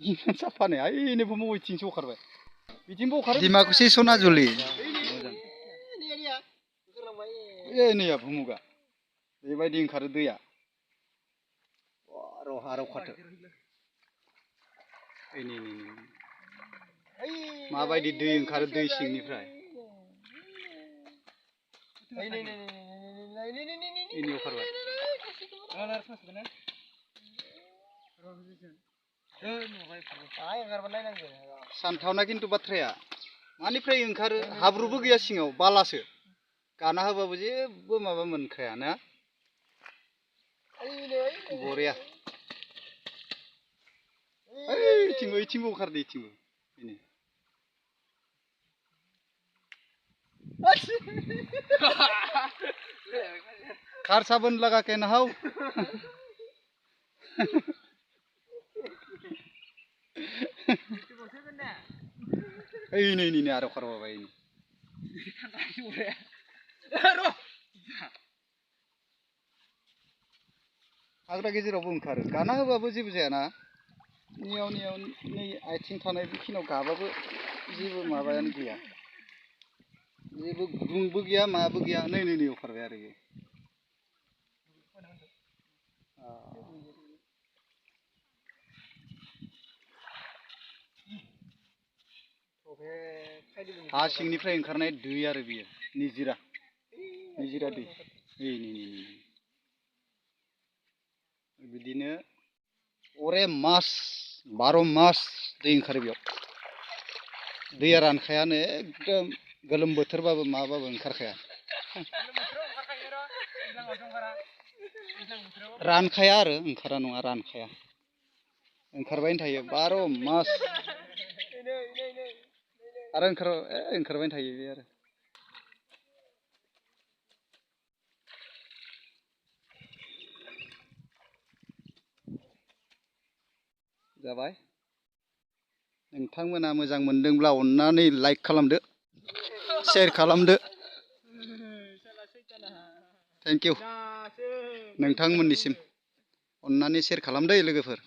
साफानो आइनो बुमु इथिंसो ओंखारबाय बिथिंबो ओंखारो दिमाकुसि सनाजुलि ए नैया बुमुगा बेबायदि ओंखारो दैया आरो खाथो माबायदि दै ओंखारो दै सिंनिफ्राय ini ओंखारबाय सानथावना खिन्थु बाथ्राया मानिफ्राय ओंखारो हाब्रुबो गैया सिङाव बालासो गाना होबाबो जेबो माबा मोनखाया ना बरिया इथिंबो ओंखारदो इथिंबो ini कार साबुन लगा के नहाओ ini आरो खारबाय ini हाग्रा गेजेरावबो ओंखारो गाना होबाबो जेबो जायाना नियाव नै आथिं थानाय बेखिनियाव गाबाबो जेबो माबायानो गैया जेबो गुंबो गैया माबो गैया नै ओंखारबाय आरो बे हा सिंनिफ्राय ओंखारनाय दै आरो बियो निजिरा दै बिदिनो अरे मास 12 मास दै ओंखारो बेयाव दैया रानखायानो एकदम गोलोम बोथोरबाबो माबाबो ओंखारखाया रानखाया आरो ओंखारा नङा रानखाया ओंखारबायनो थायो 12 मास आरो ओंखारबायनो थायो बे आरो जाबाय नोंथांमोना मोजां मोनदोंब्ला अन्नानै लाइक खालामदो शेयार खालामदो थेंक इउ नोंथांमोननिसिम अन्नानै शेयार खालामदो लोगोफोर